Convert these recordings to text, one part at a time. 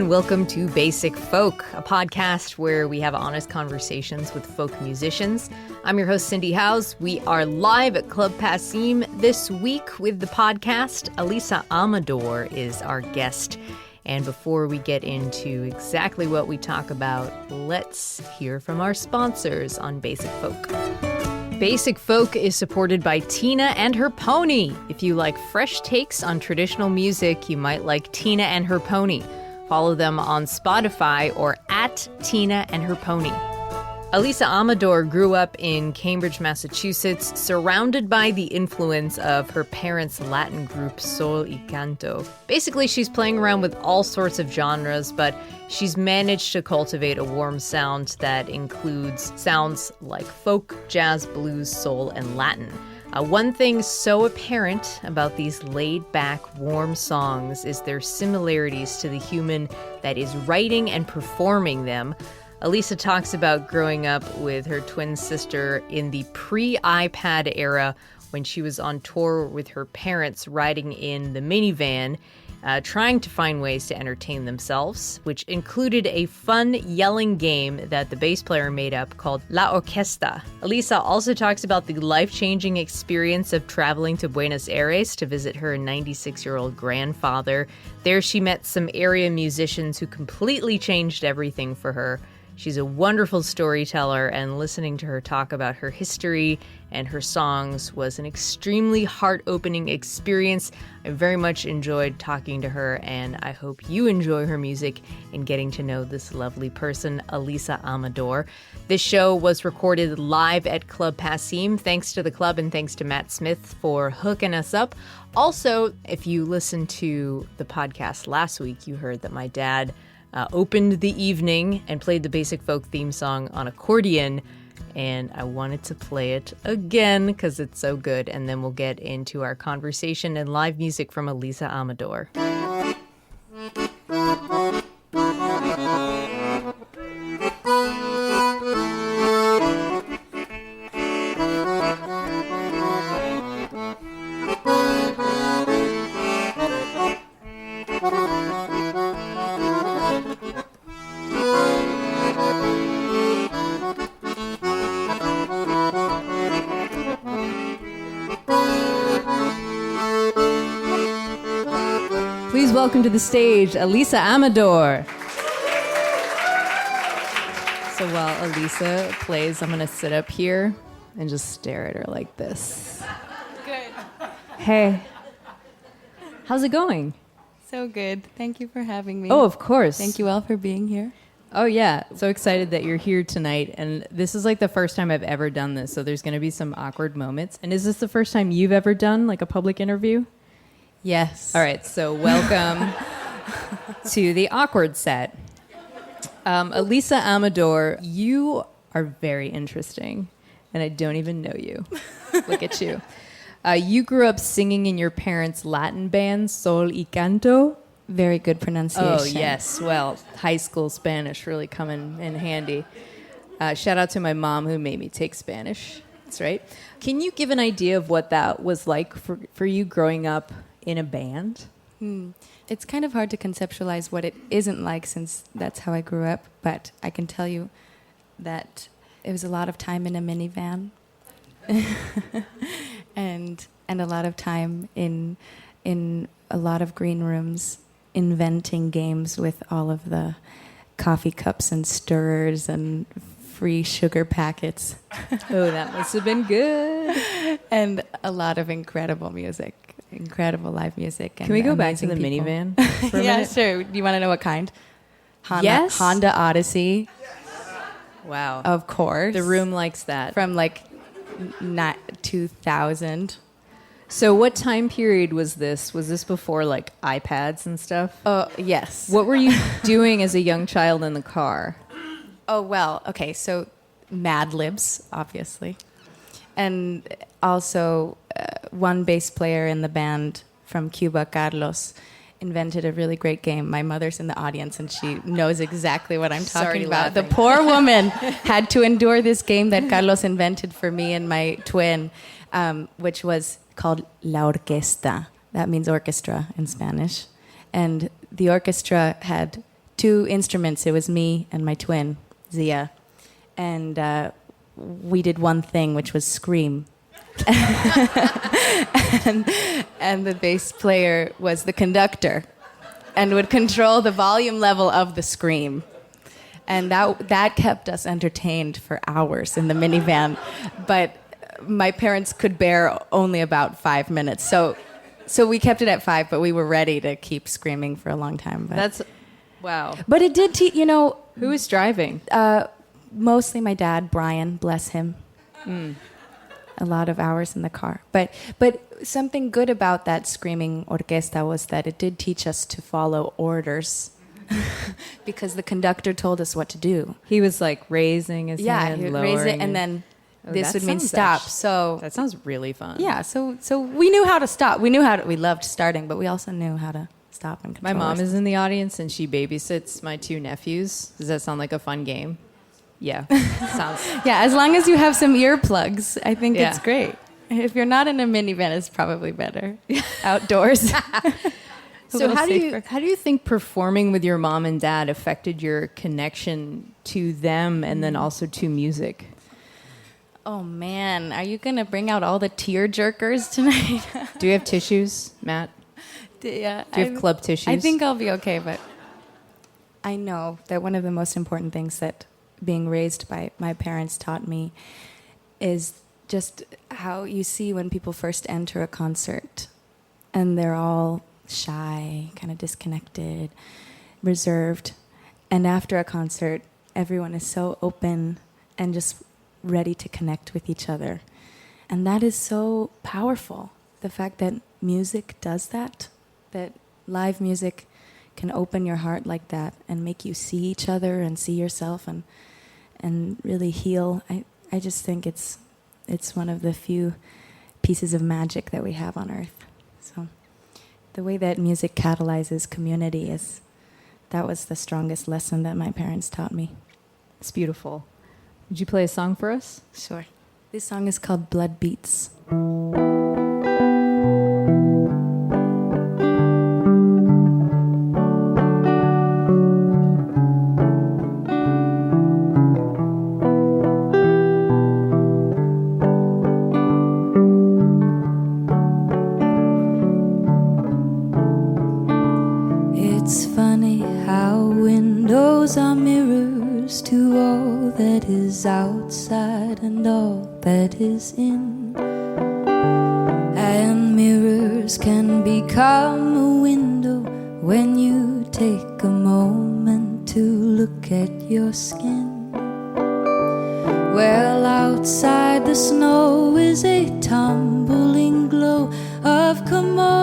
welcome to Basic Folk, a podcast where we have honest conversations with folk musicians. I'm your host, Cindy Howes. We are live at Club Passim this week with the podcast. Alisa Amador is our guest. And before we get into exactly what we talk about, let's hear from our sponsors on Basic Folk. Basic Folk is supported by Tina and Her Pony. If you like fresh takes on traditional music, you might like Tina and Her Pony. Follow them on Spotify or at Tina and Her Pony. Alisa Amador grew up in Cambridge, Massachusetts, surrounded by the influence of her parents' Latin group Sol y Canto. Basically, she's playing around with all sorts of genres, but she's managed to cultivate a warm sound that includes sounds like folk, jazz, blues, soul, and Latin. One thing so apparent about these laid-back, warm songs is their similarities to the human that is writing and performing them. Alisa talks about growing up with her twin sister in the pre-iPad era when she was on tour with her parents riding in the minivan, trying to find ways to entertain themselves, which included a fun yelling game that the bass player made up called La Orquesta. Alisa also talks about the life-changing experience of traveling to Buenos Aires to visit her 96-year-old grandfather. There she met some area musicians who completely changed everything for her. She's a wonderful storyteller, and listening to her talk about her history and her songs was an extremely heart-opening experience. I very much enjoyed talking to her, and I hope you enjoy her music and getting to know this lovely person, Alisa Amador. This show was recorded live at Club Passim. Thanks to the club and thanks to Matt Smith for hooking us up. Also, if you listened to the podcast last week, you heard that my dad opened the evening and played the Basic Folk theme song on accordion, and I wanted to play it again because it's so good, and then we'll get into our conversation and live music from Alisa Amador. Please welcome to the stage, Alisa Amador. So while Alisa plays, I'm going to sit up here and just stare at her like this. Good. Hey, how's it going? So good. Thank you for having me. Oh, of course. Thank you all for being here. Oh, yeah. So excited that you're here tonight. And this is like the first time I've ever done this, so there's going to be some awkward moments. And is this the first time you've ever done like a public interview? Yes. All right, so welcome to the awkward set. Alisa Amador, you are very interesting, and I don't even know you. Look at you. You grew up singing in your parents' Latin band, Sol y Canto. Very good pronunciation. Oh, yes. Well, high school Spanish really coming in handy. Shout out to my mom who made me take Spanish. That's right. Can you give an idea of what that was like for you growing up in a band? It's kind of hard to conceptualize what it isn't like since that's how I grew up, but I can tell you that it was a lot of time in a minivan and a lot of time in a lot of green rooms inventing games with all of the coffee cups and stirrers and free sugar packets. Oh, that must have been good. And a lot of incredible music. Incredible live music. And can we go back to the people. minivan for a yeah, minute? sure. Do you want to know what kind? Yes. Honda Odyssey. Wow. Of course. The room likes that. From like 2000. So what time period was this? Was this before like iPads and stuff? Yes. What were you doing as a young child in the car? Oh, well, okay. So Mad Libs, obviously. And also one bass player in the band from Cuba, Carlos, invented a really great game. My mother's in the audience, and she knows exactly what I'm talking about. Laughing. The poor woman had to endure this game that Carlos invented for me and my twin, which was called La Orquesta. That means orchestra in Spanish. And the orchestra had 2 instruments. It was me and my twin, Zia. And we did one thing, which was scream. and the bass player was the conductor and would control the volume level of the scream. And that kept us entertained for hours in the minivan. But my parents could bear only about 5 minutes. So we kept it at 5, but we were ready to keep screaming for a long time. But, That's, wow. but it did, Who was driving? Mostly my dad, Brian, bless him. A lot of hours in the car. But something good about that screaming orquesta was that it did teach us to follow orders. Because the conductor told us what to do. He was like raising his hand, he would lowering raise it, and then this would mean stop. That sounds really fun. Yeah, so we knew how to stop. We loved starting, but we also knew how to stop and control. My mom ourselves. is in the audience, and she babysits my 2 nephews. Does that sound like a fun game? Yeah. Sounds. Yeah, as long as you have some earplugs, I think Yeah. it's great. If you're not in a minivan, it's probably better. Outdoors. So how do you think performing with your mom and dad affected your connection to them and then also to music? Oh man, are you gonna bring out all the tear jerkers tonight? Do you have tissues, Matt? Yeah. Do you have club tissues? I think I'll be okay, but I know that one of the most important things that being raised by my parents taught me is just how you see when people first enter a concert and they're all shy, kind of disconnected, reserved. And after a concert, everyone is so open and just ready to connect with each other. And that is so powerful. The fact that music does that live music can open your heart like that and make you see each other and see yourself and really heal. I just think it's one of the few pieces of magic that we have on earth. So the way that music catalyzes community that was the strongest lesson that my parents taught me. It's beautiful. Would you play a song for us? Sure. This song is called Blood Beats. It's funny how windows are mirrors to all that is outside and all that is in. And mirrors can become a window when you take a moment to look at your skin. Well, outside the snow is a tumbling glow of commotion.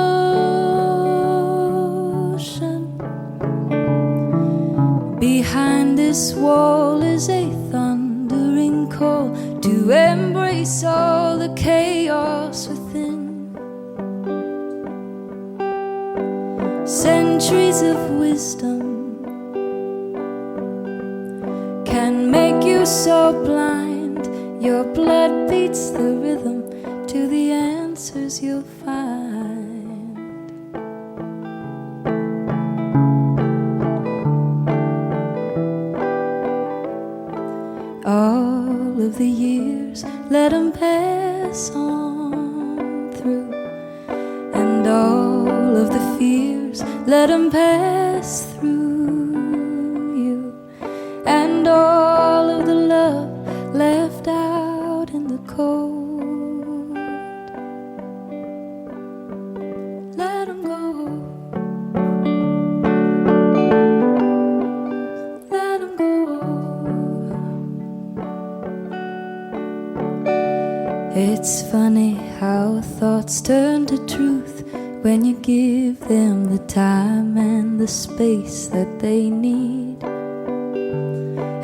Behind this wall is a thundering call to embrace all the chaos within. Centuries of wisdom can make you so blind. Your blood beats the rhythm to the answers you'll find. All of the years, let them pass on through. And all of the fears, let them pass through you. And all of the love left out in the cold, let them go. Let them go. It's funny how thoughts turn to truth when you give them the time and the space that they need.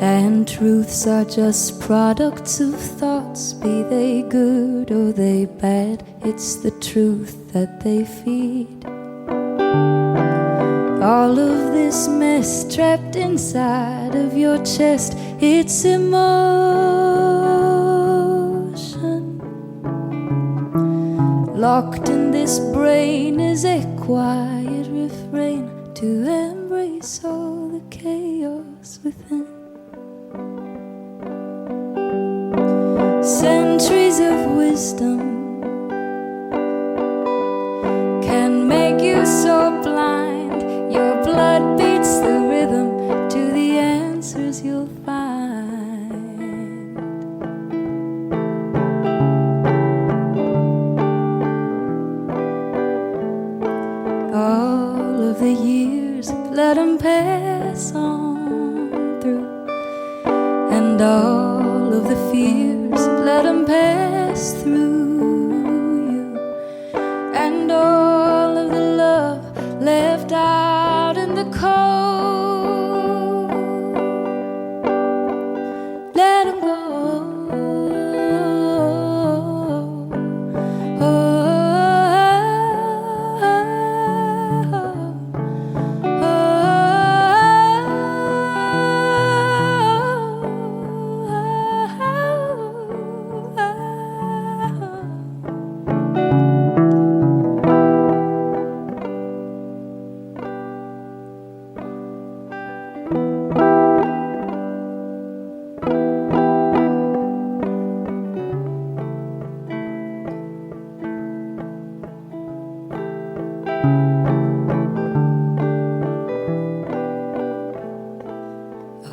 And truths are just products of thoughts, be they good or they bad. It's the truth that they feed. All of this mess trapped inside of your chest, it's emotion. Locked in this brain is a quiet refrain to embrace all the chaos within. Centuries of wisdom can make you so blind. Your blood beats the rhythm to the answers you'll find. All of the years, let them pass on through, and all of the fears, let them pass through you, and all of the love left out in the cold, let them go.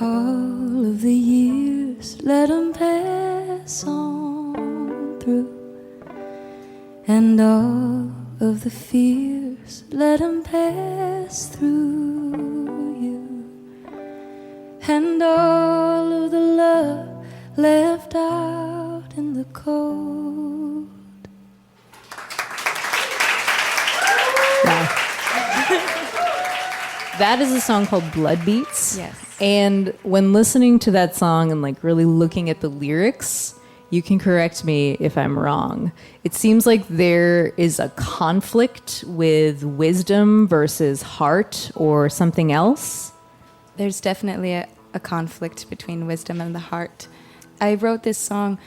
All of the years, let them pass on through, and all of the fears, let them pass through you, and all of the love left out in the cold. Wow. That is a song called Blood Beats. Yes. And when listening to that song and like really looking at the lyrics, you can correct me if I'm wrong. It seems like there is a conflict with wisdom versus heart or something else. There's definitely a conflict between wisdom and the heart. I wrote this song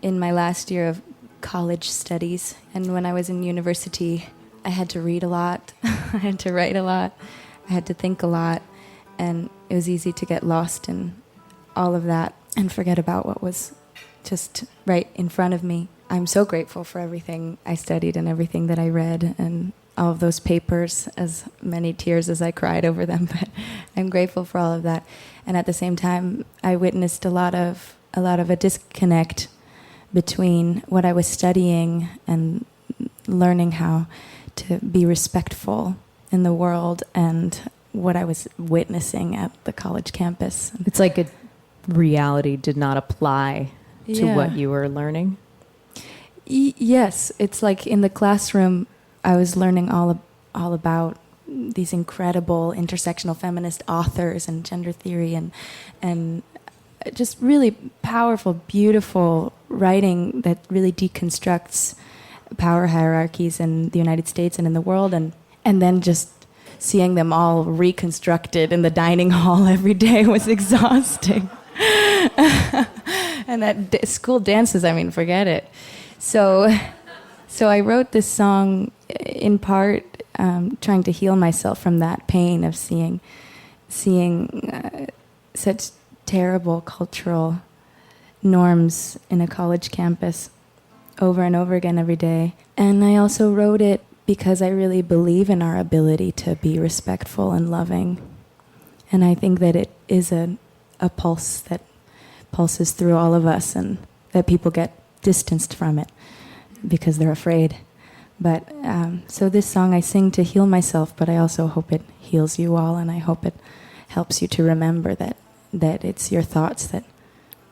in my last year of college studies, and when I was in university, I had to read a lot, I had to write a lot, I had to think a lot, and it was easy to get lost in all of that and forget about what was just right in front of me. I'm so grateful for everything I studied and everything that I read and all of those papers, as many tears as I cried over them, but I'm grateful for all of that. And at the same time, I witnessed a lot of a disconnect between what I was studying and learning how to be respectful in the world and what I was witnessing at the college campus. It's like a reality did not apply to Yeah. what you were learning. Yes, it's like in the classroom, I was learning all about these incredible intersectional feminist authors and gender theory and just really powerful, beautiful writing that really deconstructs power hierarchies in the United States and in the world, and then just seeing them all reconstructed in the dining hall every day was exhausting. And that school dances, I mean, forget it. So I wrote this song in part trying to heal myself from that pain of seeing such terrible cultural norms in a college campus over and over again every day. And I also wrote it because I really believe in our ability to be respectful and loving. And I think that it is a pulse that pulses through all of us, and that people get distanced from it because they're afraid. But so this song I sing to heal myself, but I also hope it heals you all, and I hope it helps you to remember that it's your thoughts that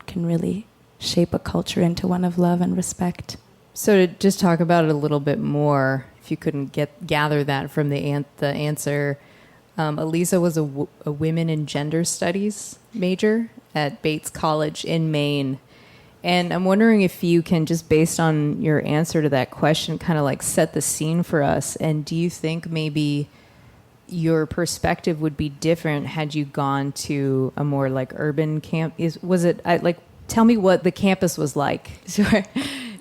can really shape a culture into one of love and respect. So to just talk about it a little bit more, if you couldn't gather that from the answer, Alisa was a women and gender studies major at Bates College in Maine. And I'm wondering if you can, just based on your answer to that question, kind of like set the scene for us. And do you think maybe your perspective would be different had you gone to a more like urban camp? Tell me what the campus was like. Sure.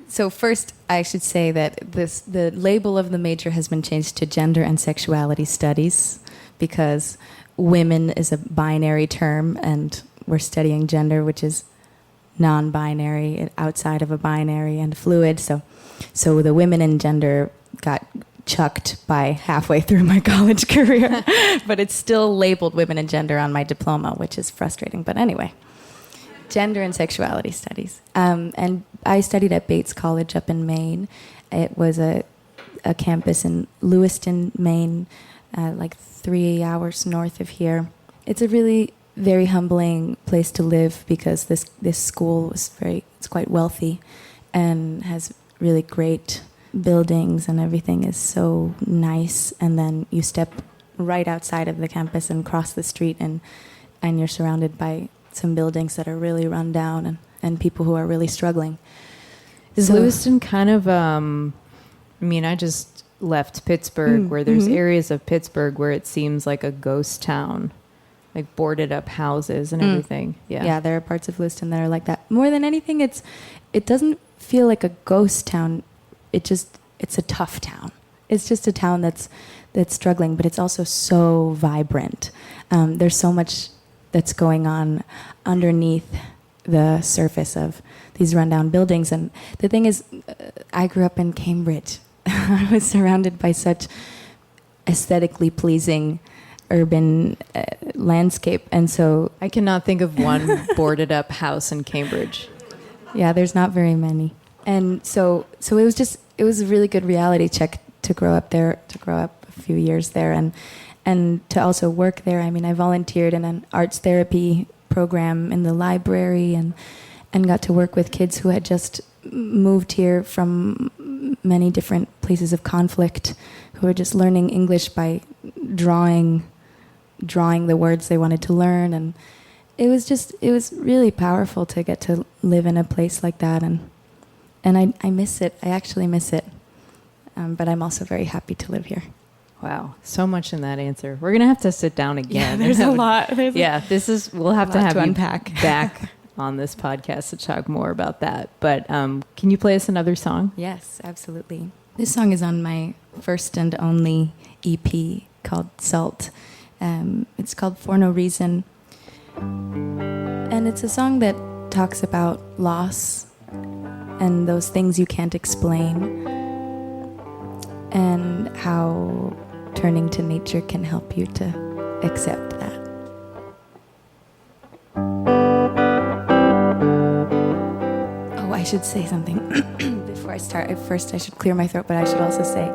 So first, I should say that the label of the major has been changed to Gender and Sexuality Studies, because women is a binary term, and we're studying gender, which is non-binary, outside of a binary, and fluid. So the women in gender got chucked by halfway through my college career, but it's still labeled women and gender on my diploma, which is frustrating. But anyway, gender and sexuality studies. And I studied at Bates College up in Maine. It was a campus in Lewiston, Maine, like 3 hours north of here. It's a really very humbling place to live because this school it's quite wealthy and has really great buildings, and everything is so nice. And then you step right outside of the campus and cross the street, and you're surrounded by some buildings that are really run down and people who are really struggling. Is Lewiston kind of, I just left Pittsburgh, where there's areas of Pittsburgh where it seems like a ghost town, like boarded up houses and everything. Yeah, there are parts of Lewiston that are like that. More than anything, it doesn't feel like a ghost town. It's a tough town. It's just a town that's struggling, but it's also so vibrant. There's so much that's going on underneath the surface of these rundown buildings. And the thing is, I grew up in Cambridge. I was surrounded by such aesthetically pleasing urban landscape, and so I cannot think of one boarded up house in Cambridge. Yeah, there's not very many. And so it was a really good reality check to grow up there, to grow up a few years there, and to also work there. I volunteered in an arts therapy program in the library, and got to work with kids who had just moved here from many different places of conflict, who were just learning English by drawing the words they wanted to learn. And it was really powerful to get to live in a place like that, and I miss it. I actually miss it. But I'm also very happy to live here. Wow, so much in that answer. We're gonna have to sit down again. Yeah, there's a lot. We'll have to have you unpack back on this podcast to talk more about that. But can you play us another song? Yes, absolutely. This song is on my first and only EP called Salt. It's called For No Reason. And it's a song that talks about loss and those things you can't explain, and how turning to nature can help you to accept that. Oh, I should say something before I start. First, I should clear my throat, but I should also say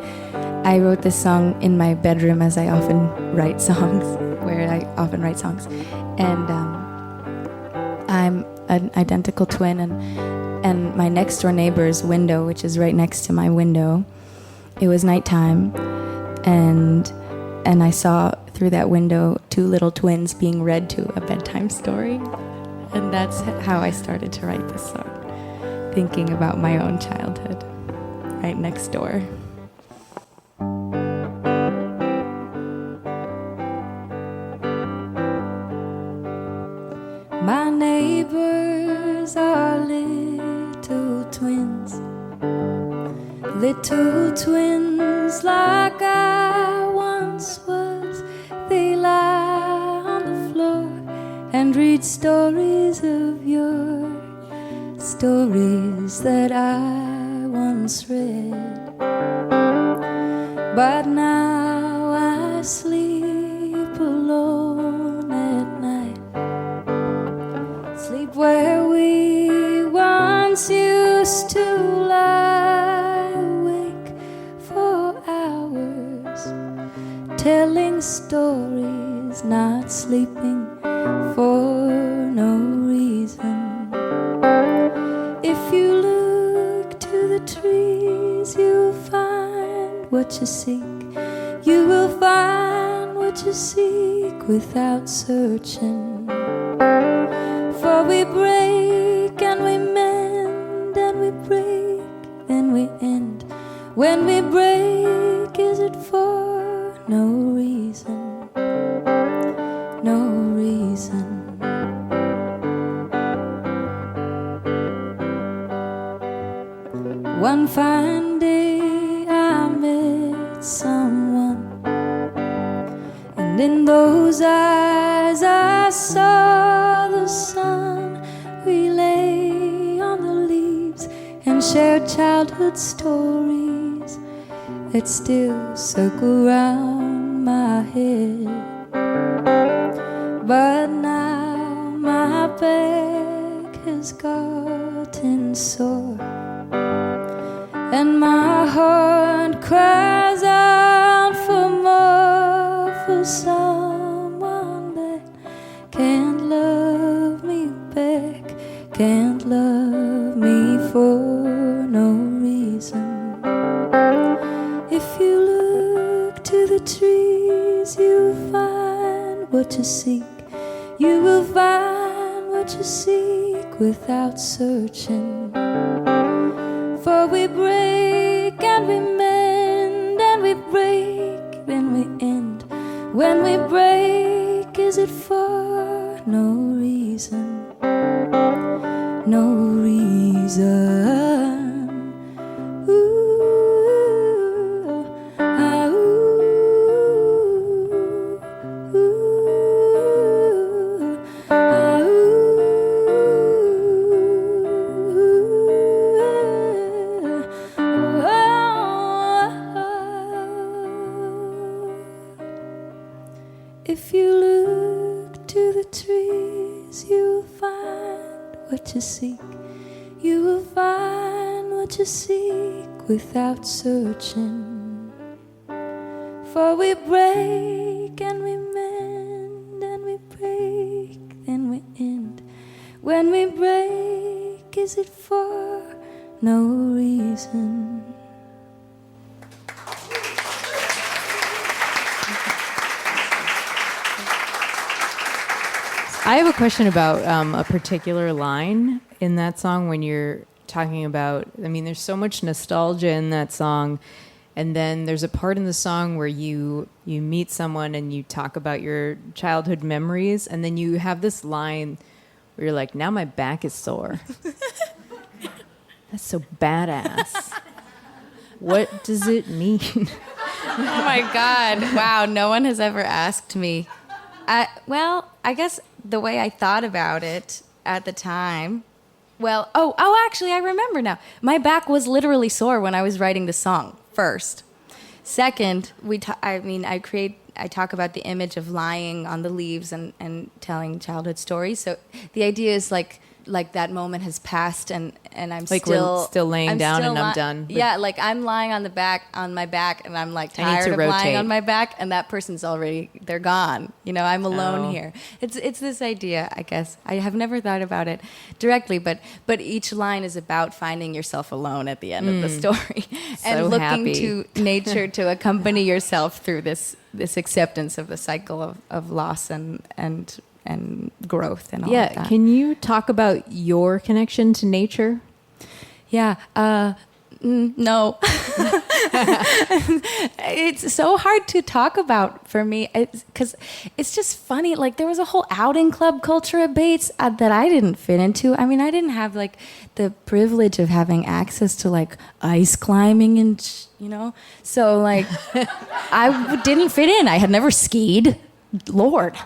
I wrote this song in my bedroom, as I often write songs, And I'm an identical twin, and my next door neighbor's window, which is right next to my window, it was nighttime, and I saw through that window two little twins being read to a bedtime story. And that's how I started to write this song, thinking about my own childhood right next door. My neighbors are little twins like I once was. They lie on the floor and read stories of your stories that I once read. But now I sleep alone at night, sleep where we once used to lie awake for hours, telling stories, not sleeping for no reason. If you look to the trees, you'll find what you seek. You will find what you seek without searching. For we break and we mend, and we break, then we end. When we break, is it for no reason? No reason. One fine day I met someone, and And in those eyes I saw the sun. We lay on the leaves and shared childhood stories that still circle round my head. But now my back has gotten sore, and my heart cries out for more, for someone that can't love me back, can't love me for no reason. If you look to the trees, you'll find what you seek. You will find what you seek without searching. For we break and we mend, and we break, then we end. When we break, is it for no reason? No reason. Ooh, ah, ooh, ooh, ah, If you look to the trees, you will find what you seek. You will find what you seek without searching. For we break and we mend, and we break, then we end. When we break, is it for no reason? I have a question about a particular line in that song when you're talking about, I mean, there's so much nostalgia in that song. And then there's a part in the song where you meet someone and you talk about your childhood memories. And then you have this line where you're like, now my back is sore. That's so badass. What does it mean? Oh my God. Wow. No one has ever asked me. Well, I guess the way I thought about it at the time, actually, I remember now. My back was literally sore when I was writing the song, first. Second, I talk about the image of lying on the leaves and telling childhood stories. So the idea is like that moment has passed and I'm like still... we're still laying down and I'm done. Yeah, like I'm lying on my back and I'm like tired of lying on my back and that person's already, they're gone. You know, I'm alone here. It's this idea, I guess. I have never thought about it directly, but each line is about finding yourself alone at the end of the story. And looking to nature to accompany yourself through this acceptance of the cycle of loss and growth and all of that. Yeah, can you talk about your connection to nature? Yeah, no. It's so hard to talk about for me because it's just funny. Like there was a whole outing club culture at Bates that I didn't fit into. I mean, I didn't have like the privilege of having access to like ice climbing and so like I didn't fit in. I had never skied. Lord.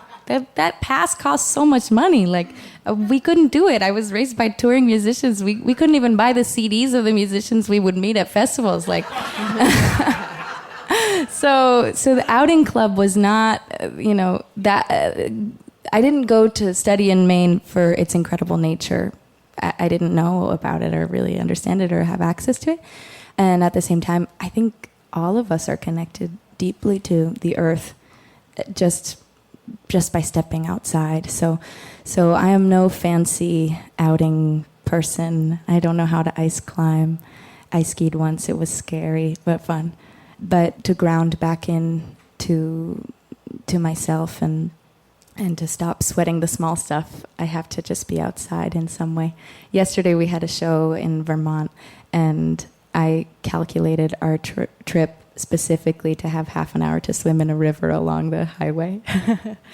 That pass cost so much money. Like, we couldn't do it. I was raised by touring musicians. We couldn't even buy the CDs of the musicians we would meet at festivals. Like, so the outing club was not, that. I didn't go to study in Maine for its incredible nature. I didn't know about it or really understand it or have access to it. And at the same time, I think all of us are connected deeply to the earth. Just by stepping outside. So I am no fancy outing person. I don't know how to ice climb. I skied once. It was scary, but fun. But to ground back in to myself and to stop sweating the small stuff, I have to just be outside in some way. Yesterday we had a show in Vermont, and I calculated our trip specifically to have half an hour to swim in a river along the highway.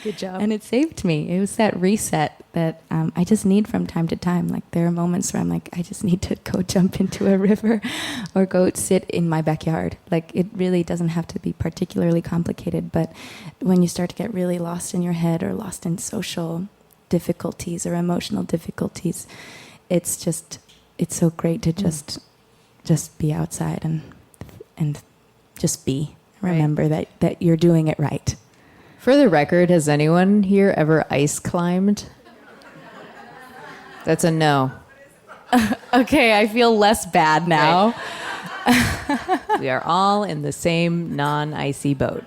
Good job. And it saved me. It was that reset that I just need from time to time. Like, there are moments where I'm like, I just need to go jump into a river or go sit in my backyard. Like, it really doesn't have to be particularly complicated, but when you start to get really lost in your head or lost in social difficulties or emotional difficulties, it's so great to just be outside and just be. Remember that you're doing it right. For the record, has anyone here ever ice climbed? That's a no. Okay, I feel less bad now. Right. We are all in the same non-icy boat.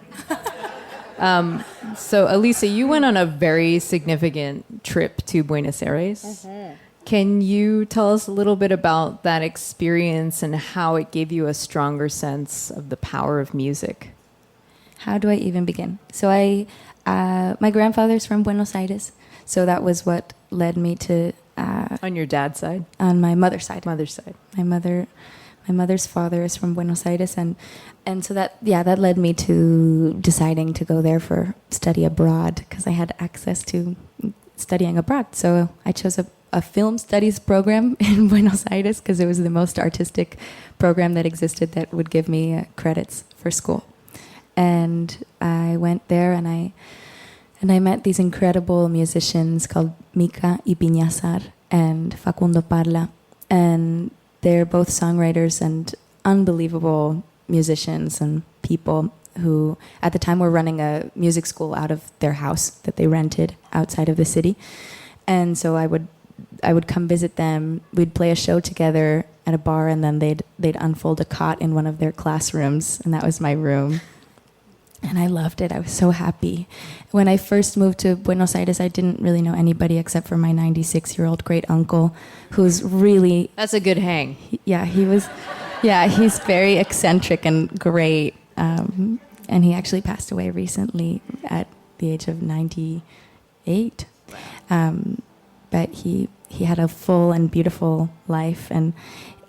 So, Alisa, you went on a very significant trip to Buenos Aires. Mm-hmm. Can you tell us a little bit about that experience and how it gave you a stronger sense of the power of music? How do I even begin? So my grandfather's from Buenos Aires, so that was what led me to... on your dad's side? On my mother's side. Mother's side. My mother's father is from Buenos Aires, and so that led me to deciding to go there for study abroad, because I had access to studying abroad. So I chose a film studies program in Buenos Aires because it was the most artistic program that existed that would give me credits for school. And I went there and I met these incredible musicians called Mika Ipiñazar and Facundo Parla. And they're both songwriters and unbelievable musicians and people who at the time were running a music school out of their house that they rented outside of the city. And so I would come visit them. We'd play a show together at a bar, and then they'd unfold a cot in one of their classrooms, and that was my room. And I loved it. I was so happy. When I first moved to Buenos Aires, I didn't really know anybody except for my 96-year-old great uncle, who's really... That's a good hang. He's very eccentric and great. And he actually passed away recently at the age of 98. But he had a full and beautiful life and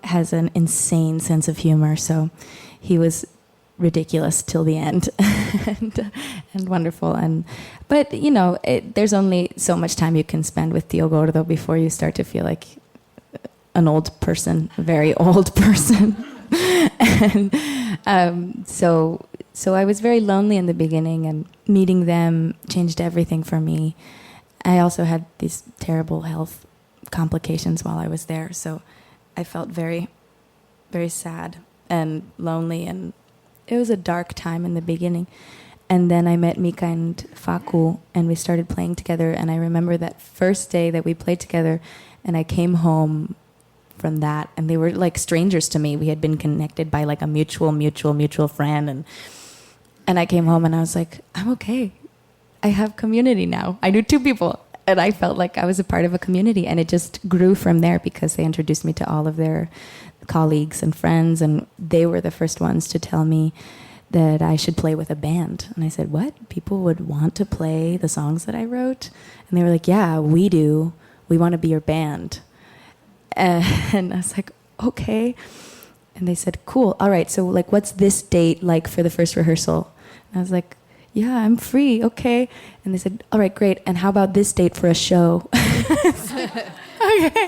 has an insane sense of humor. So he was ridiculous till the end and wonderful. But there's only so much time you can spend with Tío Gordo before you start to feel like an old person, a very old person. And so I was very lonely in the beginning, and meeting them changed everything for me. I also had these terrible health complications while I was there, so I felt very, very sad and lonely, and it was a dark time in the beginning. And then I met Mika and Facu, and we started playing together, and I remember that first day that we played together, and I came home from that, and they were like strangers to me. We had been connected by like a mutual friend, and I came home and I was like, I'm okay. I have community now. I knew two people, and I felt like I was a part of a community, and it just grew from there because they introduced me to all of their colleagues and friends, and they were the first ones to tell me that I should play with a band. And I said, what? People would want to play the songs that I wrote? And they were like, yeah, we do. We want to be your band. And I was like, okay. And they said, cool. All right. So like, what's this date like for the first rehearsal? And I was like, yeah, I'm free. Okay. And they said, all right, great. And how about this date for a show? Okay.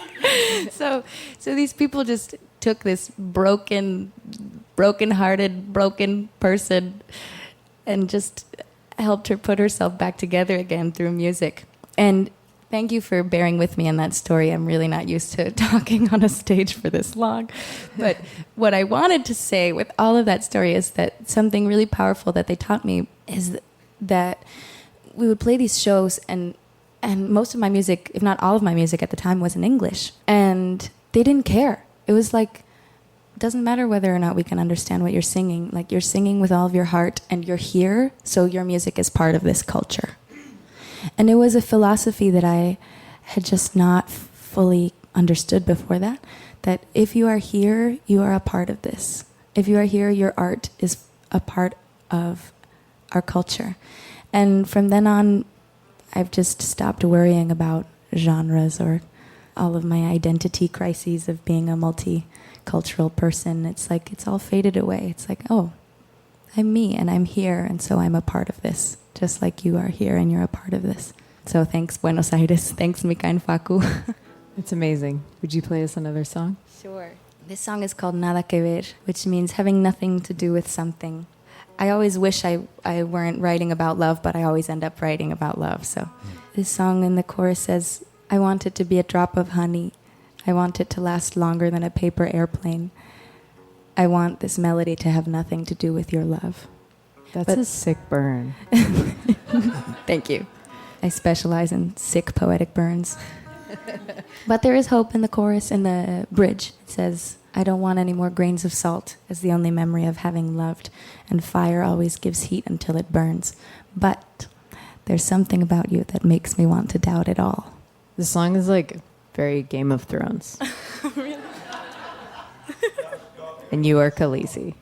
So these people just took this broken-hearted, broken person and just helped her put herself back together again through music. And thank you for bearing with me in that story. I'm really not used to talking on a stage for this long. But what I wanted to say with all of that story is that something really powerful that they taught me is that we would play these shows, and most of my music, if not all of my music at the time, was in English. And they didn't care. It was like, it doesn't matter whether or not we can understand what you're singing. Like, you're singing with all of your heart, and you're here, so your music is part of this culture. And it was a philosophy that I had just not fully understood before that if you are here, you are a part of this. If you are here, your art is a part of our culture. And from then on, I've just stopped worrying about genres or all of my identity crises of being a cultural person. It's like it's all faded away. It's like, oh, I'm me and I'm here, and so I'm a part of this, just like you are here and you're a part of this. So thanks, Buenos Aires. Thanks, Mika and Facu. It's amazing. Would you play us another song? Sure. This song is called Nada que ver, which means having nothing to do with something. I always wish I weren't writing about love, but I always end up writing about love. So this song in the chorus says, I want it to be a drop of honey. I want it to last longer than a paper airplane. I want this melody to have nothing to do with your love. That's a sick burn. Thank you. I specialize in sick poetic burns. But there is hope in the chorus, in the bridge. It says, I don't want any more grains of salt as the only memory of having loved, and fire always gives heat until it burns. But there's something about you that makes me want to doubt it all. The song is like very Game of Thrones. Really? And you are Khaleesi.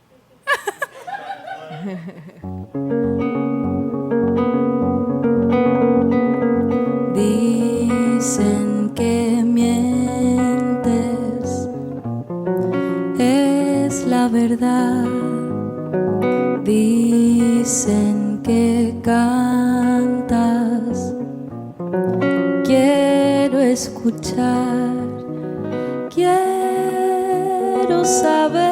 Dicen que mientes, es la verdad. Dicen que cantas, quiero escuchar, quiero saber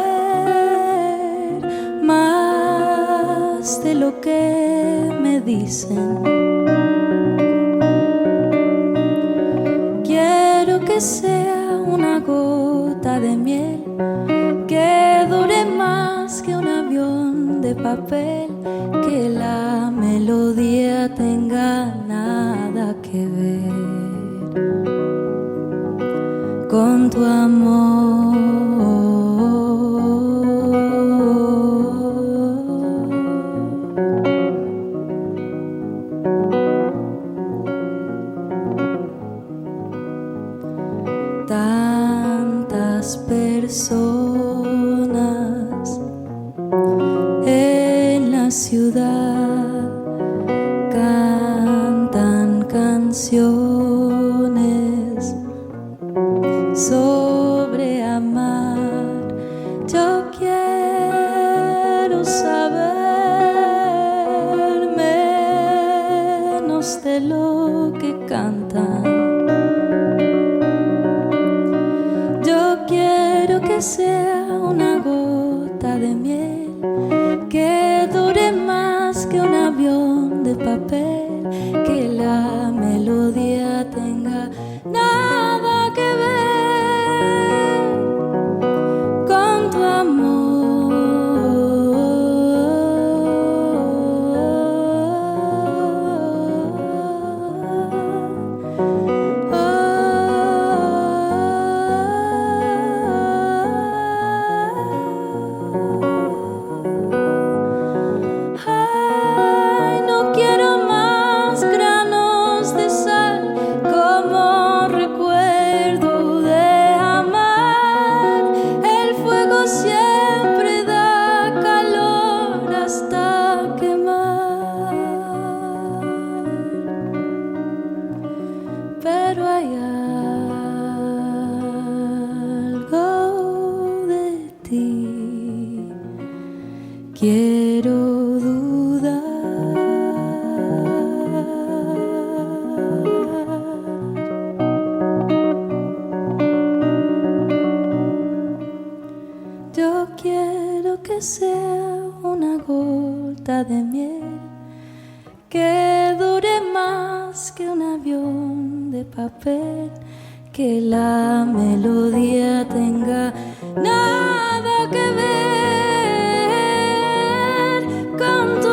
más de lo que me dicen. Quiero que sea una gota de miel que dure más que un avión de papel, que la melodía tenga nada que ver con tu amor. Tantas personas en la ciudad cantan canciones sobre amar. Yo quiero saber menos de lo que cantan. Quiero que sea una gota de miel que dure más que un avión de papel, que la melodía tenga nada que ver con tu amor. Pero hay algo de ti, quiero dudar. Yo quiero que sea una gota de miel que dure más que un avión de papel, que la melodía tenga nada que ver con tu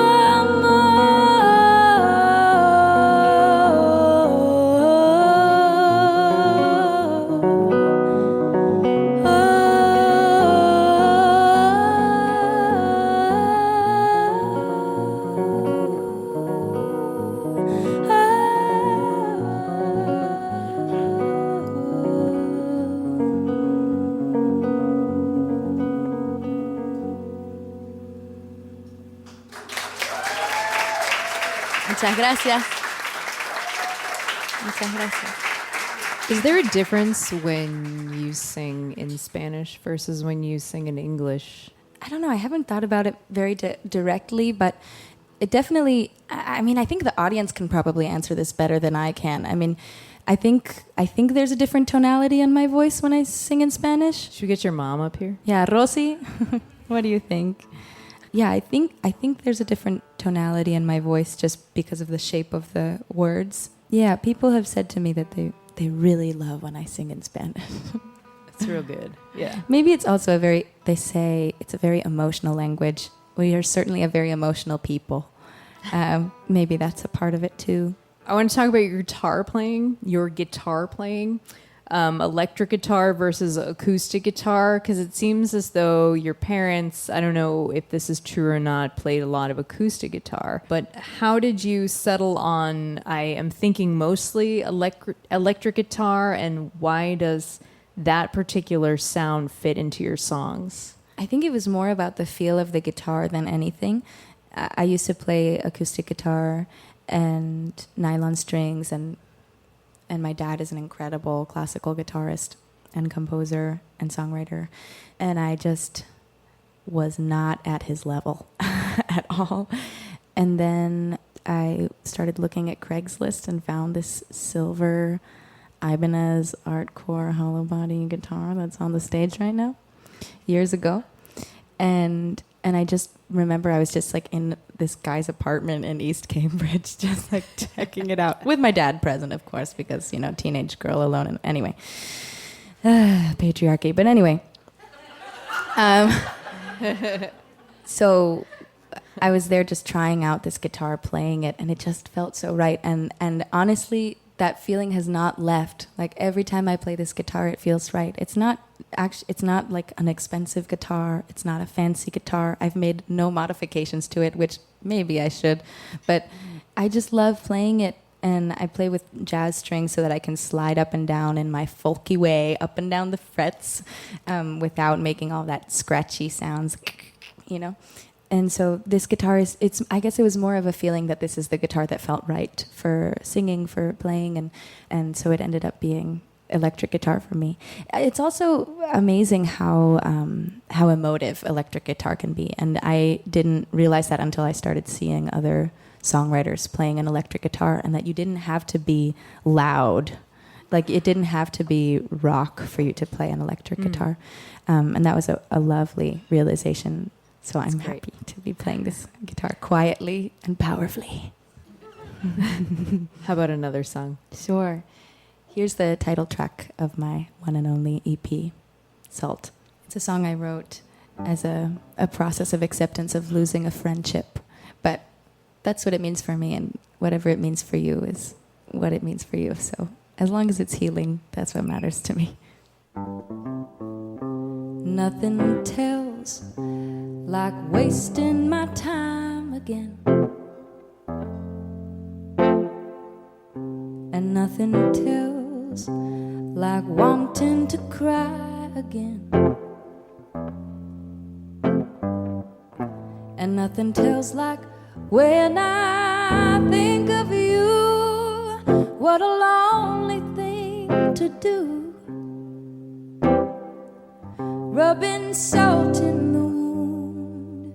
Muchas gracias. Muchas gracias. Is there a difference when you sing in Spanish versus when you sing in English? I don't know. I haven't thought about it very directly, but it definitely. I mean, I think the audience can probably answer this better than I can. I mean, I think there's a different tonality in my voice when I sing in Spanish. Should we get your mom up here? Yeah, Rosie, what do you think? Yeah, I think there's a different tonality in my voice just because of the shape of the words. Yeah, people have said to me that they really love when I sing in Spanish. It's real good. Yeah. Maybe it's also they say it's a very emotional language. We are certainly a very emotional people. Maybe that's a part of it too. I want to talk about your guitar playing. Electric guitar versus acoustic guitar, because it seems as though your parents, I don't know if this is true or not, played a lot of acoustic guitar. But how did you settle on, I am thinking mostly electric guitar, and why does that particular sound fit into your songs? I think it was more about the feel of the guitar than anything. I used to play acoustic guitar and nylon strings, and my dad is an incredible classical guitarist and composer and songwriter, and I just was not at his level at all. And then I started looking at Craigslist and found this silver Ibanez Artcore hollow body guitar that's on the stage right now, years ago. And I just remember I was just like in this guy's apartment in East Cambridge, just like checking it out with my dad present, of course, because, you know, teenage girl alone. And anyway, patriarchy. But anyway, so I was there just trying out this guitar, playing it, and it just felt so right. And honestly, that feeling has not left. Like every time I play this guitar, it feels right. It's not like an expensive guitar. It's not a fancy guitar. I've made no modifications to it, which maybe I should, but I just love playing it. And I play with jazz strings so that I can slide up and down in my folky way, up and down the frets, without making all that scratchy sounds, you know. And so this guitar I guess it was more of a feeling that this is the guitar that felt right for singing, for playing, and so it ended up being electric guitar for me. It's also amazing how emotive electric guitar can be, and I didn't realize that until I started seeing other songwriters playing an electric guitar, and that you didn't have to be loud. Like, it didn't have to be rock for you to play an electric guitar. And that was a lovely realization. So I'm happy to be playing this guitar quietly and powerfully. How about another song? Sure. Here's the title track of my one and only EP, Salt. It's a song I wrote as a process of acceptance of losing a friendship. But that's what it means for me, and whatever it means for you is what it means for you. So as long as it's healing, that's what matters to me. Nothing tells like wasting my time again, and nothing tells like wanting to cry again, and nothing tells like when I think of you, what a lonely thing to do, rubbing salt in the wound,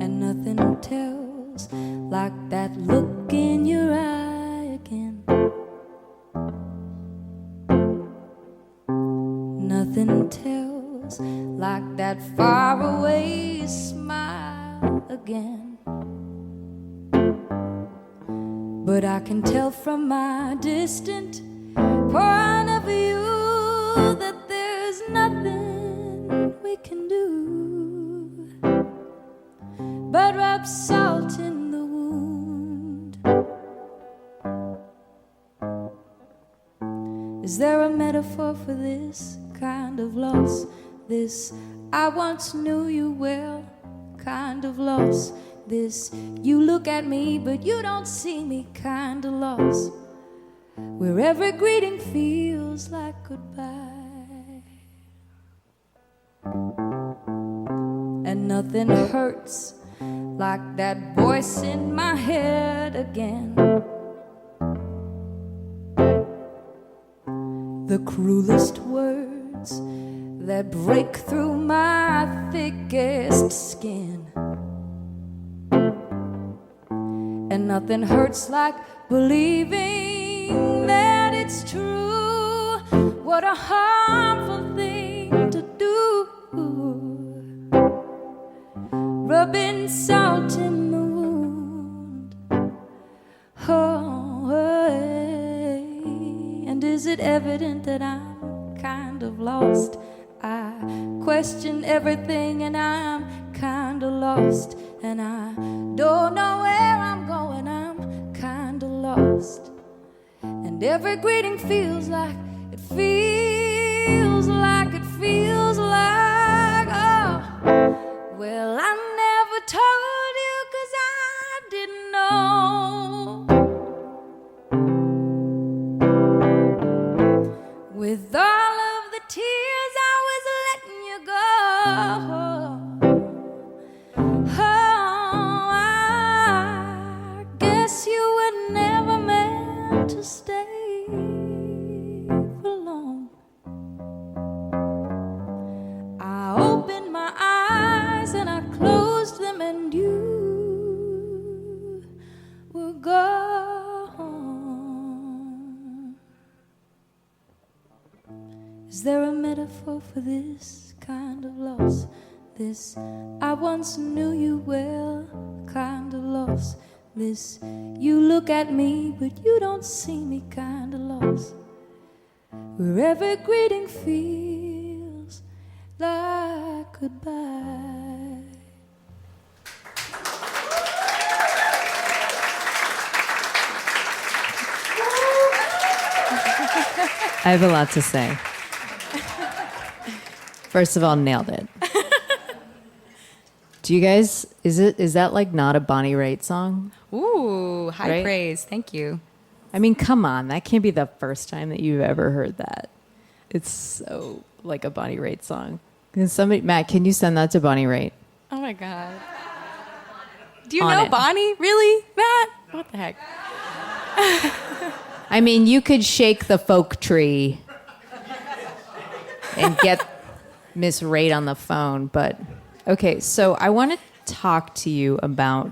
and nothing tells like that look in your eye again, nothing tells like that faraway smile again. But I can tell from my distant point of view that there's nothing we can do but rub salt in the wound. Is there a metaphor for this kind of loss? This I once knew you well kind of loss. This you look at me but you don't see me kind of loss, where every greeting feels like goodbye, and nothing hurts like that voice in my head again, the cruelest words that break through my thickest skin. And nothing hurts like believing that it's true. What a harmful thing to do. Rubbing salt in the wound. Oh, hey. And is it evident that I'm kind of lost? I question everything and I'm kind of lost. And I don't know where I'm going, I'm kind of lost. And every greeting feels like, oh, well, I never told you 'cause I didn't know. With all of the tears I was letting you go. Oh, I guess you were never meant to stay for long. I opened my eyes and I closed them and you were gone. Is there a metaphor for this kind of loss? This I once knew you well kind of loss. This you look at me but you don't see me kind of loss. Where every greeting feels like goodbye. I have a lot to say. First of all, nailed it. Do you guys, is that like not a Bonnie Raitt song? Ooh, high Right? praise. Thank you. I mean, come on. That can't be the first time that you've ever heard that. It's so like a Bonnie Raitt song. Can somebody, Matt, can you send that to Bonnie Raitt? Oh my God. Do you On know it. Bonnie? Really? Matt? What the heck? I mean, you could shake the folk tree and get Miss Raitt on the phone, but okay, so I want to talk to you about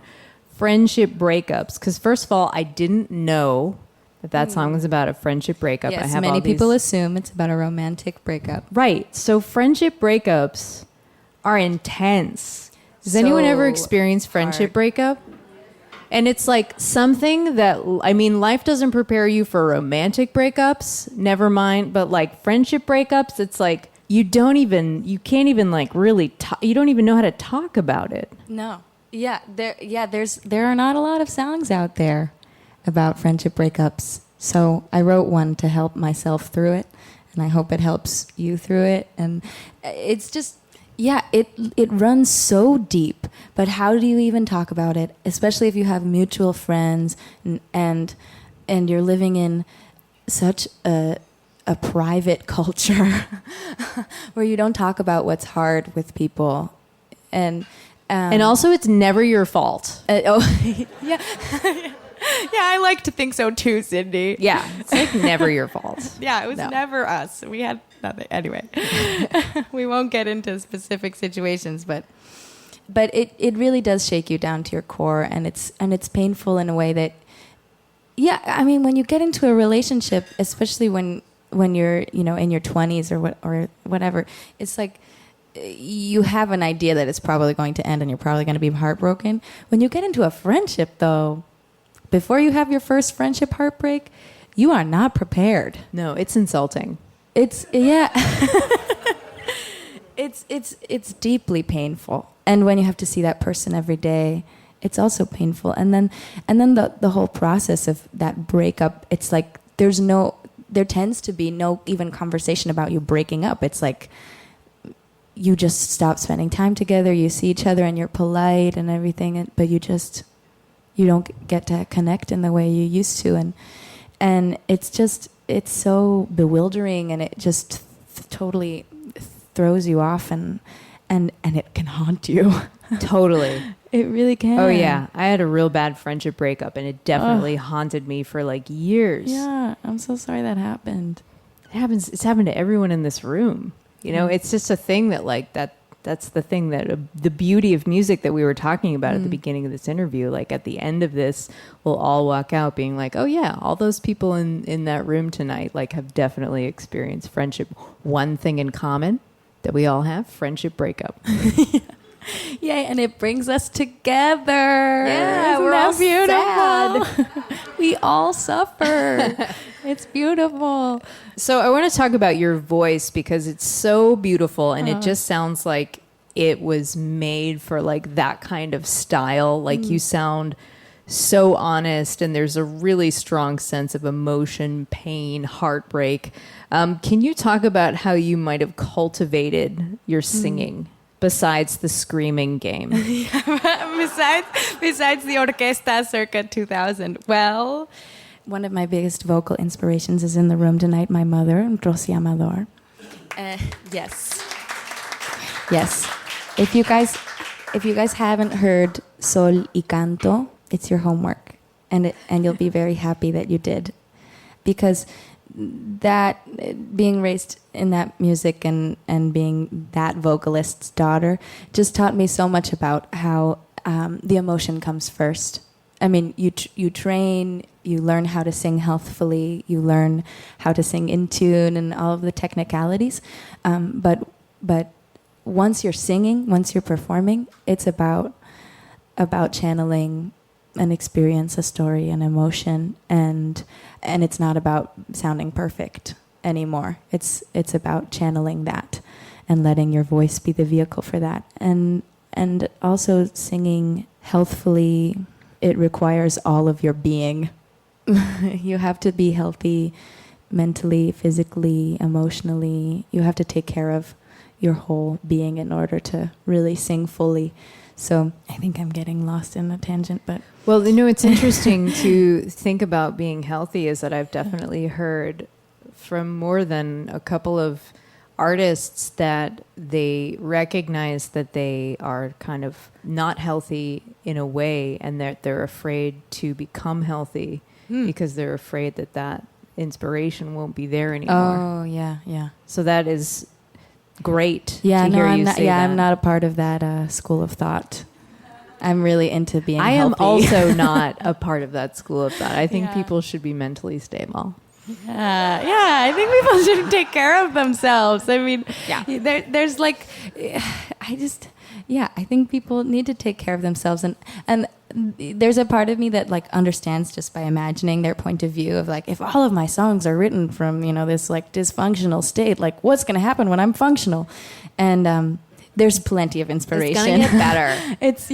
friendship breakups, because first of all, I didn't know that song was about a friendship breakup. Yes, I have many all these- people assume it's about a romantic breakup. Right, so friendship breakups are intense. Does anyone ever So experience friendship hard. breakup? And it's like something that, I mean, life doesn't prepare you for romantic breakups, never mind, but like friendship breakups, it's like you can't even like really, you don't even know how to talk about it. No. Yeah, there are not a lot of songs out there about friendship breakups. So I wrote one to help myself through it, and I hope it helps you through it. And it's just, yeah, it runs so deep. But how do you even talk about it, especially if you have mutual friends and you're living in such a private culture where you don't talk about what's hard with people, and also, it's never your fault. yeah. Yeah, I like to think so too, Cindy. Yeah, it's like never your fault. Yeah, it was No. never us. We had nothing. Anyway, we won't get into specific situations, but it really does shake you down to your core, and it's painful in a way that, yeah, I mean, when you get into a relationship, especially when you're, in your 20s or whatever, it's like you have an idea that it's probably going to end and you're probably going to be heartbroken. When you get into a friendship, though, before you have your first friendship heartbreak, you are not prepared. No, it's insulting. It's it's deeply painful. And when you have to see that person every day, it's also painful. And then the whole process of that breakup, it's like there tends to be no even conversation about you breaking up. It's like you just stop spending time together, you see each other and you're polite and everything, but you don't get to connect in the way you used to. And it's so bewildering, and it just totally throws you off, and it can haunt you. Totally. It really can. Oh, yeah. I had a real bad friendship breakup, and it definitely haunted me for like years. Yeah, I'm so sorry that happened. It's happened to everyone in this room. You know, it's just a thing that like that's the thing that the beauty of music that we were talking about at the beginning of this interview. Like at the end of this, we'll all walk out being like, oh yeah, all those people in that room tonight, like have definitely experienced friendship. One thing in common that we all have, friendship breakup. Yay, and it brings us together. Yeah, Isn't we're that all beautiful? We all suffer. It's beautiful. So I want to talk about your voice because it's so beautiful and it just sounds like it was made for like that kind of style. Like you sound so honest and there's a really strong sense of emotion, pain, heartbreak. Can you talk about how you might have cultivated your singing? Besides the screaming game. besides the orquesta circa 2000. Well, one of my biggest vocal inspirations is in the room tonight, my mother, Alisa Amador. Yes. If you guys haven't heard Sol y Canto, it's your homework. And you'll be very happy that you did. Because that being raised in that music and being that vocalist's daughter just taught me so much about how the emotion comes first. I mean, you train, you learn how to sing healthfully, you learn how to sing in tune and all of the technicalities. But once you're singing, once you're performing, it's about channeling an experience, a story, an emotion, and it's not about sounding perfect anymore. It's about channeling that and letting your voice be the vehicle for that. And also singing healthfully, it requires all of your being. You have to be healthy mentally, physically, emotionally. You have to take care of your whole being in order to really sing fully. So I think I'm getting lost in a tangent, but... Well, you know, it's interesting to think about being healthy is that I've definitely heard from more than a couple of artists that they recognize that they are kind of not healthy in a way and that they're afraid to become healthy because they're afraid that inspiration won't be there anymore. Oh, yeah. So that is... great. Yeah, to hear I'm you not. say Yeah, that. I'm not a part of that school of thought. I'm really into being I healthy. am also not a part of that school of thought. I think Yeah. people should be mentally stable. Yeah, I think people should take care of themselves. I mean, there's like, I think people need to take care of themselves, and there's a part of me that like understands just by imagining their point of view of like, if all of my songs are written from, you know, this like dysfunctional state, like what's going to happen when I'm functional? And there's plenty of inspiration. It's going to get better. It's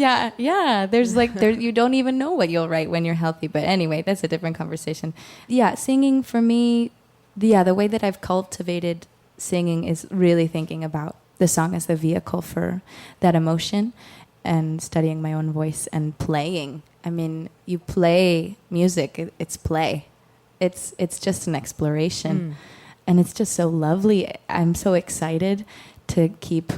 there's like you don't even know what you'll write when you're healthy, but anyway, that's a different conversation. Yeah, singing for me, the way that I've cultivated singing is really thinking about the song as the vehicle for that emotion and studying my own voice and playing. I mean, you play music, it's play. It's just an exploration. And it's just so lovely. I'm so excited to keep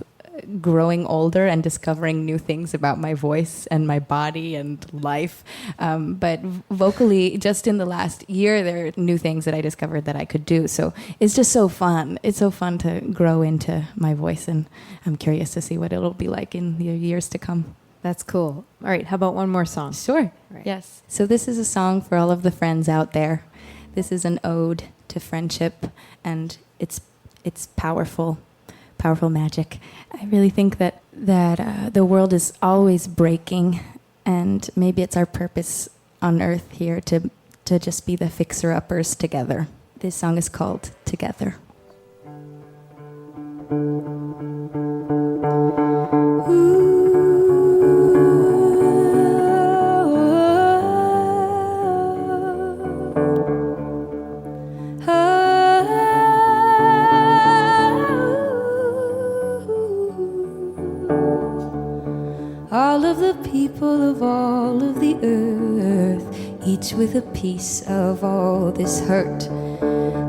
growing older and discovering new things about my voice and my body and life. But vocally, just in the last year, there are new things that I discovered that I could do. So it's just so fun. It's so fun to grow into my voice, and I'm curious to see what it'll be like in the years to come. That's cool. All right, how about one more song? Sure. Right. Yes. So this is a song for all of the friends out there. This is an ode to friendship, and it's powerful. Powerful magic. I really think that the world is always breaking, and maybe it's our purpose on earth here to just be the fixer-uppers together. This song is called Together. All of the people of all of the earth, each with a piece of all this hurt.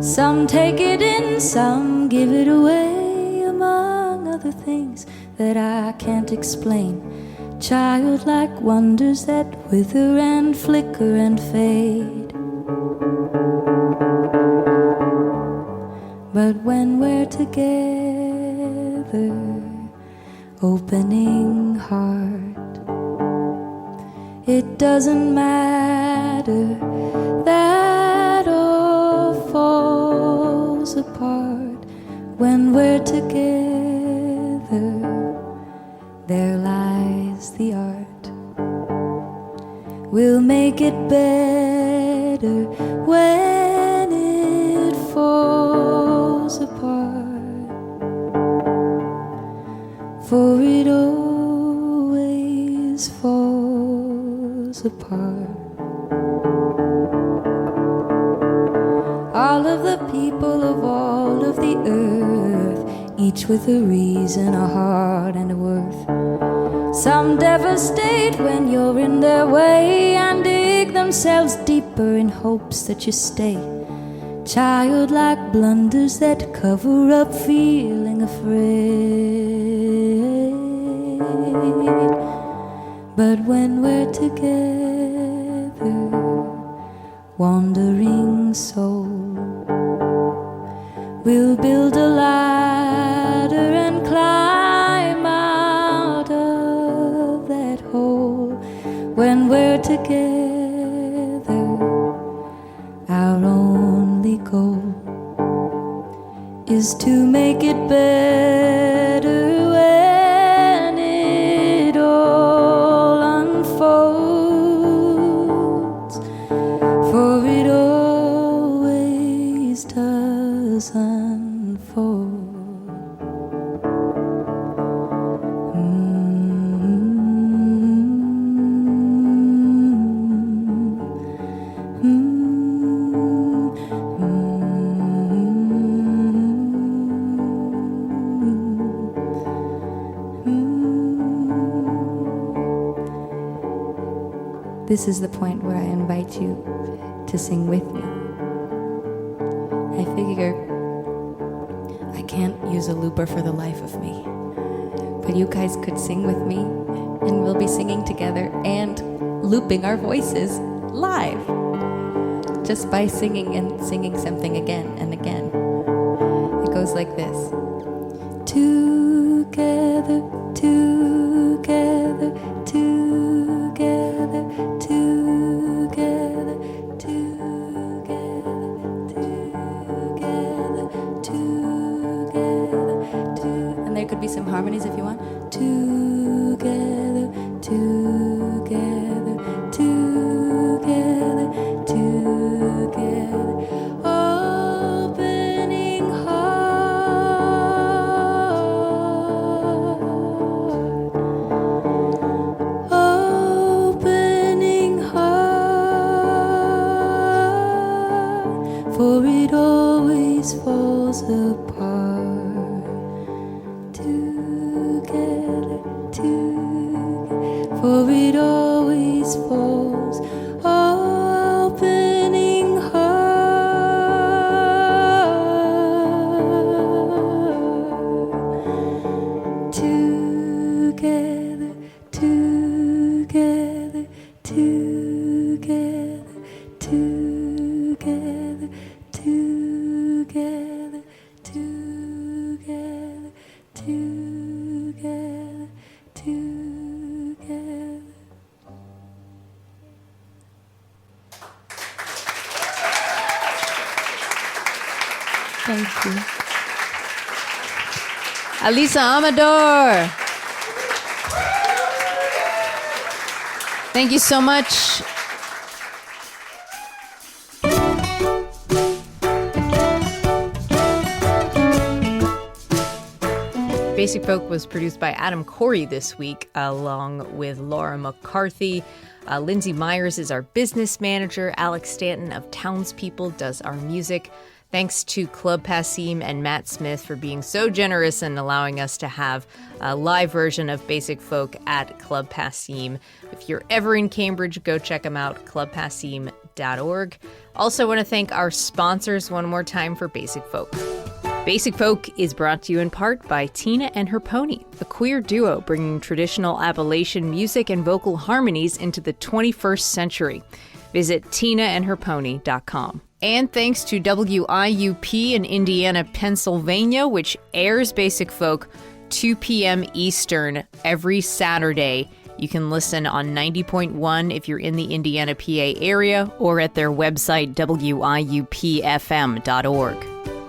Some take it in, some give it away, among other things that I can't explain. Childlike wonders that wither and flicker and fade. But when we're together, opening heart, it doesn't matter that all falls apart. When we're together, there lies the art. We'll make it better when it falls apart, for it always falls apart. All of the people of all of the earth, each with a reason, a heart and a worth. Some devastate when you're in their way and dig themselves deeper in hopes that you stay. Childlike blunders that cover up feeling afraid. But when we're together, wandering soul, we'll build a ladder and climb out of that hole. When we're together, our only goal is to make it better when it all unfolds, for it always does unfold. This is the point where I invite you to sing with me. I figure I can't use a looper for the life of me, but you guys could sing with me, and we'll be singing together and looping our voices live, just by singing and singing something again and again. It goes like this. Together, together, together, together, together, together, together. And there could be some harmonies if you want. Together, together, together, together. Opening heart, opening heart, for it always falls apart. Together, together, for it always falls. Opening heart, together, together, together, together, together, together, together, together. Thank you. Alisa Amador. Thank you so much. Basic Folk was produced by Adam Corey this week, along with Laura McCarthy. Lindsay Myers is our business manager. Alex Stanton of Townspeople does our music. Thanks to Club Passim and Matt Smith for being so generous and allowing us to have a live version of Basic Folk at Club Passim. If you're ever in Cambridge, go check them out, clubpassim.org. Also want to thank our sponsors one more time for Basic Folk. Basic Folk is brought to you in part by Tina and Her Pony, a queer duo bringing traditional Appalachian music and vocal harmonies into the 21st century. Visit tinaandherpony.com. And thanks to WIUP in Indiana, Pennsylvania, which airs Basic Folk 2 p.m. Eastern every Saturday. You can listen on 90.1 if you're in the Indiana, PA area, or at their website, wiupfm.org.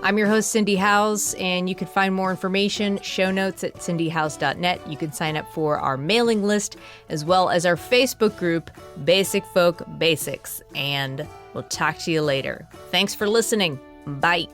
I'm your host, Cindy Howes, and you can find more information, show notes at cindyhowes.net. You can sign up for our mailing list, as well as our Facebook group, Basic Folk Basics. And we'll talk to you later. Thanks for listening. Bye.